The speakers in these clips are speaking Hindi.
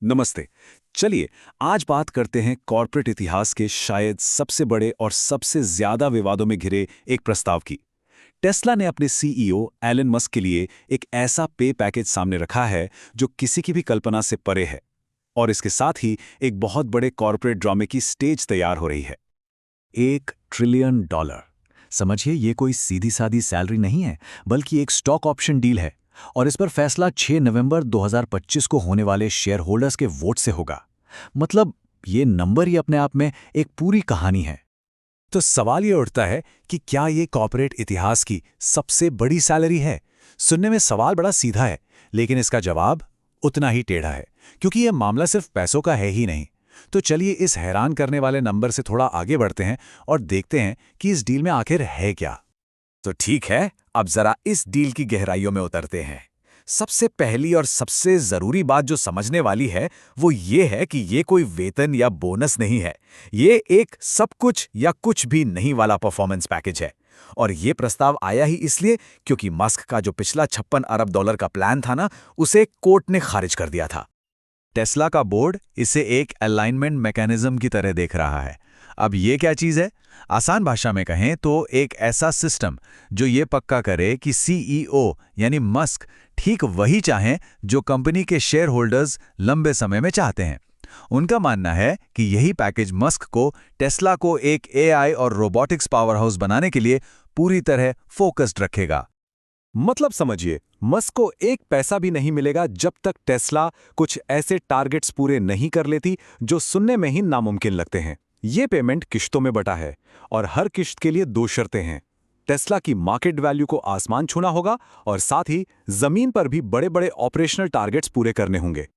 नमस्ते। चलिए, आज बात करते हैं कॉर्पोरेट इतिहास के शायद सबसे बड़े और सबसे ज्यादा विवादों में घिरे एक प्रस्ताव की। टेस्ला ने अपने सीईओ एलन मस्क के लिए एक ऐसा पे पैकेज सामने रखा है जो किसी की भी कल्पना से परे है। और इसके साथ ही एक बहुत बड़े कॉर्पोरेट ड्रामे की स्टेज तैयार हो रही है। $1 ट्रिलियन। समझिए, ये कोई सीधी सादी सैलरी नहीं है, बल्कि एक स्टॉक ऑप्शन डील है। और इस पर फैसला 6 नवंबर 2025 को होने वाले शेयर होल्डर्स के वोट से होगा। मतलब ये नंबर ही अपने आप में एक पूरी कहानी है। तो सवाल ये उठता है कि क्या ये कॉर्पोरेट इतिहास की सबसे बड़ी सैलरी है? सुनने में सवाल बड़ा सीधा है, लेकिन इसका जवाब उतना ही टेढ़ा है, क्योंकि यह मामला सिर्फ पैसों का है ही नहीं। तो चलिए इस हैरान करने वाले नंबर से थोड़ा आगे बढ़ते हैं और देखते हैं कि इस डील में आखिर है क्या। तो ठीक है, अब जरा इस डील की गहराइयों में उतरते हैं। सबसे पहली और सबसे जरूरी बात जो समझने वाली है वो ये है कि ये कोई वेतन या बोनस नहीं है। ये एक सब कुछ या कुछ भी नहीं वाला परफॉर्मेंस पैकेज है। और ये प्रस्ताव आया ही इसलिए क्योंकि मस्क का जो पिछला $56 अरब का प्लान था ना, उसे कोर्ट ने खारिज कर दिया था। टेस्ला का बोर्ड इसे एक अलाइनमेंट मैकेनिज्म की तरह देख रहा है। अब ये क्या चीज़ है? आसान भाषा में कहें तो एक ऐसा सिस्टम जो ये पक्का करे कि सीईओ यानी मस्क ठीक वही चाहें जो कंपनी के शेयर होल्डर्स लंबे समय में चाहते हैं। उनका मानना है कि यही पैकेज मस्क को टेस्ला को एक एआई और रोबोटिक्स पावरहाउस बनाने के लिए पूरी तरह फोकस्ड रखेगा। मतलब समझिए, मस्क को एक पैसा भी नहीं मिलेगा जब तक टेस्ला कुछ ऐसे टारगेट्स पूरे नहीं कर लेती जो सुनने में ही नामुमकिन लगते हैं। ये पेमेंट किश्तों में बटा है और हर किश्त के लिए 2 शर्तें हैं। टेस्ला की मार्केट वैल्यू को आसमान छूना होगा और साथ ही जमीन पर भी बड़े-बड़े ऑपरेशनल टारगेट्स पूरे करने होंगे।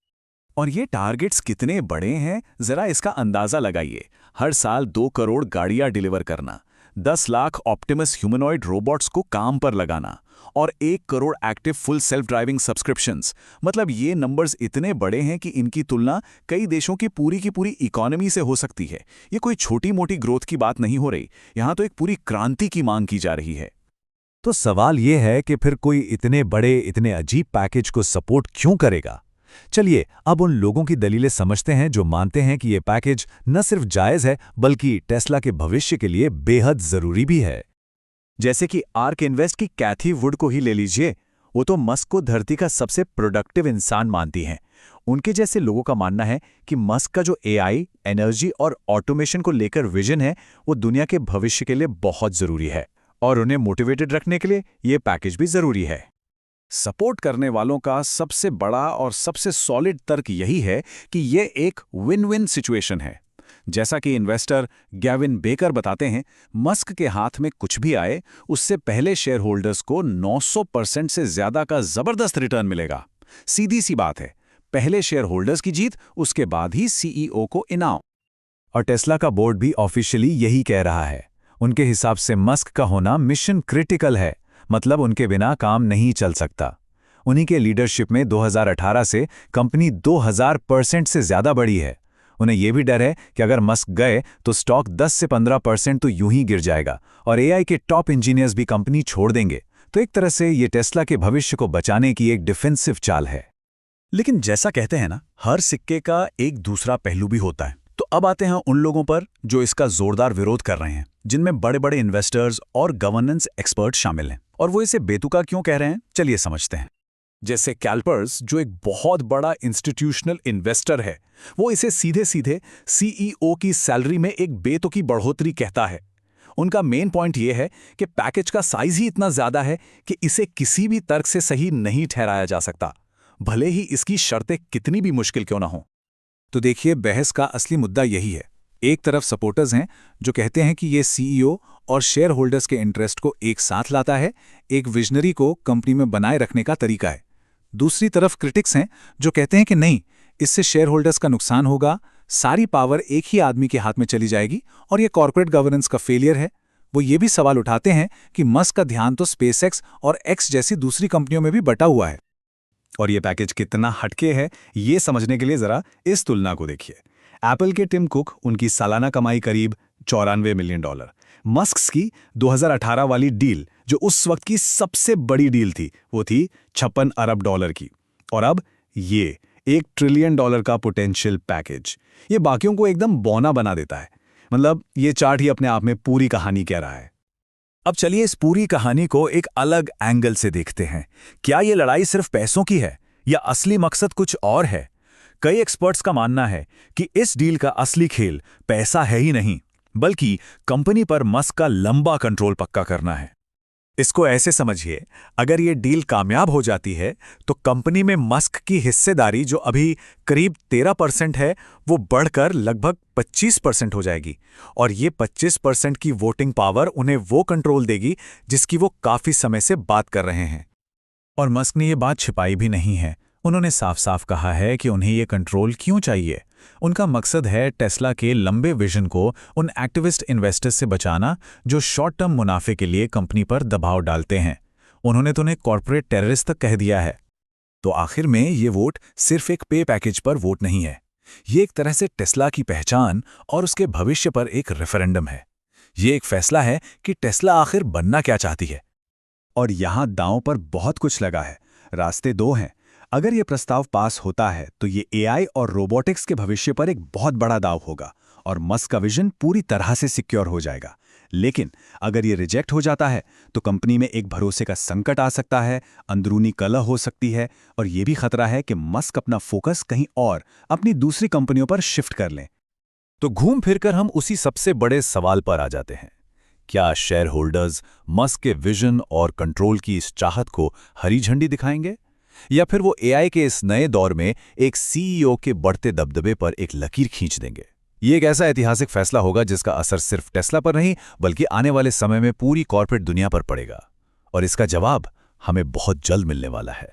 और ये टारगेट्स कितने बड़े हैं, जरा इसका अंदाजा लगाइए। हर साल 2 करोड़ गाड़ियां डिलीवर करना, 10 लाख ऑप्टिमस ह्यूमनॉइड रोबोट्स को काम पर लगाना और 1 crore active full self driving subscriptions. मतलब ये नंबर्स इतने बड़े हैं कि इनकी तुलना कई देशों की पूरी इकोनॉमी से हो सकती है। ये कोई छोटी मोटी ग्रोथ की बात नहीं हो रही, यहाँ तो एक पूरी क्रांति की मांग की जा रही है। तो सवाल ये है कि फिर कोई इतने बड़े, इतने अजीब पैकेज को सपोर्ट क्यों करेगा? चलिए अब उन लोगों की दलीलें समझते हैं जो मानते हैं कि ये पैकेज न सिर्फ जायज है बल्कि टेस्ला के भविष्य के लिए बेहद जरूरी भी है। जैसे कि आर्क इन्वेस्ट की कैथी वुड को ही ले लीजिए। वो तो मस्क को धरती का सबसे प्रोडक्टिव इंसान मानती हैं। उनके जैसे लोगों का मानना है कि मस्क का जो एआई, एनर्जी और ऑटोमेशन को लेकर विजन है, वो दुनिया के भविष्य के लिए बहुत जरूरी है और उन्हें मोटिवेटेड रखने के लिए ये पैकेज भी जरूरी है। सपोर्ट करने वालों का सबसे बड़ा और सबसे सॉलिड तर्क यही है कि ये एक विन विन सिचुएशन है। जैसा कि इन्वेस्टर गैविन बेकर बताते हैं, मस्क के हाथ में कुछ भी आए, उससे पहले शेयर होल्डर्स को 900% से ज्यादा का जबरदस्त रिटर्न मिलेगा। सीधी सी बात है, पहले शेयर होल्डर्स की जीत, उसके बाद ही सीईओ को इनाम। और टेस्ला का बोर्ड भी ऑफिशियली यही कह रहा है। उनके हिसाब से मस्क का होना मिशन क्रिटिकल है, मतलब उनके बिना काम नहीं चल सकता। उन्हीं के लीडरशिप में 2018 से कंपनी 2000% से ज्यादा बढ़ी है। उन्हें यह भी डर है कि अगर मस्क गए तो स्टॉक 10 से 15% तो यूं ही गिर जाएगा और एआई के टॉप इंजीनियर्स भी कंपनी छोड़ देंगे। तो एक तरह से ये टेस्ला के भविष्य को बचाने की एक डिफेंसिव चाल है। लेकिन जैसा कहते हैं ना, हर सिक्के का एक दूसरा पहलू भी होता है। तो अब आते हैं उन लोगों पर जो इसका जोरदार विरोध कर रहे हैं, जिनमें बड़े-बड़े इन्वेस्टर्स और गवर्नेंस एक्सपर्ट शामिल हैं। और वो इसे बेतुका क्यों कह रहे हैं, चलिए समझते हैं। जैसे कैल्पर्स, जो एक बहुत बड़ा इंस्टीट्यूशनल इन्वेस्टर है, वो इसे सीधे-सीधे सीईओ की सैलरी में एक बेतुकी बढ़ोतरी कहता है। उनका मेन पॉइंट ये है कि पैकेज का साइज ही इतना ज्यादा है कि इसे किसी भी तर्क से सही नहीं ठहराया जा सकता, भले ही इसकी शर्तें कितनी भी मुश्किल क्यों ना हो। तो देखिए, बहस का असली मुद्दा यही है। एक तरफ सपोर्टर्स हैं जो कहते हैं कि ये सीईओ और शेयर होल्डर्स के इंटरेस्ट को एक साथ लाता है, एक विजनरी को कंपनी में बनाए रखने का तरीका है। दूसरी तरफ क्रिटिक्स हैं जो कहते हैं कि नहीं, इससे शेयर होल्डर्स का नुकसान होगा, सारी पावर एक ही आदमी के हाथ में चली जाएगी और ये कॉर्पोरेट गवर्नेंस का फेलियर है। वो ये भी सवाल उठाते हैं कि मस्क का ध्यान तो स्पेसएक्स और एक्स जैसी दूसरी कंपनियों में भी बटा हुआ है। और ये पैकेज कितना हटके है, ये समझने के लिए जरा इस तुलना को देखिए। एप्पल के टिम कुक, उनकी सालाना कमाई करीब $94 मिलियन। मस्क की 2018 वाली डील, जो उस वक्त की सबसे बड़ी डील थी, वो थी $56 अरब की। और अब ये $1 ट्रिलियन का पोटेंशियल पैकेज। ये बाकियों को एकदम बौना बना देता है। मतलब ये चार्ट ही अपने आप में पूरी कहानी कह रहा है। अब चलिए इस पूरी कहानी को एक अलग एंगल से देखते हैं। क्या ये लड़ाई सिर्फ पैसों की है या असली मकसद कुछ और है? कई एक्सपर्ट्स का मानना है कि इस डील का असली खेल पैसा है ही नहीं, बल्कि कंपनी पर मस्क का लंबा कंट्रोल पक्का करना है। इसको ऐसे समझिए, अगर ये डील कामयाब हो जाती है तो कंपनी में मस्क की हिस्सेदारी जो अभी करीब 13% है वो बढ़कर लगभग 25% हो जाएगी, और ये 25% की वोटिंग पावर उन्हें वो कंट्रोल देगी जिसकी वो काफी समय से बात कर रहे हैं। और मस्क ने ये बात छिपाई भी नहीं है। उन्होंने साफ साफ कहा है कि उन्हें ये कंट्रोल क्यों चाहिए। उनका मकसद है टेस्ला के लंबे विजन को उन एक्टिविस्ट इन्वेस्टर्स से बचाना जो शॉर्ट टर्म मुनाफे के लिए कंपनी पर दबाव डालते हैं। उन्होंने तो उन्हें कॉर्पोरेट टेररिस्ट तक कह दिया है। तो आखिर में ये वोट सिर्फ एक पे पैकेज पर वोट नहीं है, ये एक तरह से टेस्ला की पहचान और उसके भविष्य पर एक रेफरेंडम है। ये एक फैसला है कि टेस्ला आखिर बनना क्या चाहती है। और यहां दांव पर बहुत कुछ लगा है। रास्ते दो हैं। अगर ये प्रस्ताव पास होता है तो ये एआई और रोबोटिक्स के भविष्य पर एक बहुत बड़ा दांव होगा और मस्क का विजन पूरी तरह से सिक्योर हो जाएगा। लेकिन अगर ये रिजेक्ट हो जाता है तो कंपनी में एक भरोसे का संकट आ सकता है, अंदरूनी कलह हो सकती है, और ये भी खतरा है कि मस्क अपना फोकस कहीं और अपनी दूसरी कंपनियों पर शिफ्ट कर लें। तो घूम फिरकर हम उसी सबसे बड़े सवाल पर आ जाते हैं। क्या शेयर होल्डर्स मस्क के विजन और कंट्रोल की इस चाहत को हरी झंडी दिखाएंगे, या फिर वो एआई के इस नए दौर में एक सीईओ के बढ़ते दबदबे पर एक लकीर खींच देंगे? ये एक ऐसा ऐतिहासिक फैसला होगा जिसका असर सिर्फ टेस्ला पर नहीं बल्कि आने वाले समय में पूरी कॉर्पोरेट दुनिया पर पड़ेगा, और इसका जवाब हमें बहुत जल्द मिलने वाला है।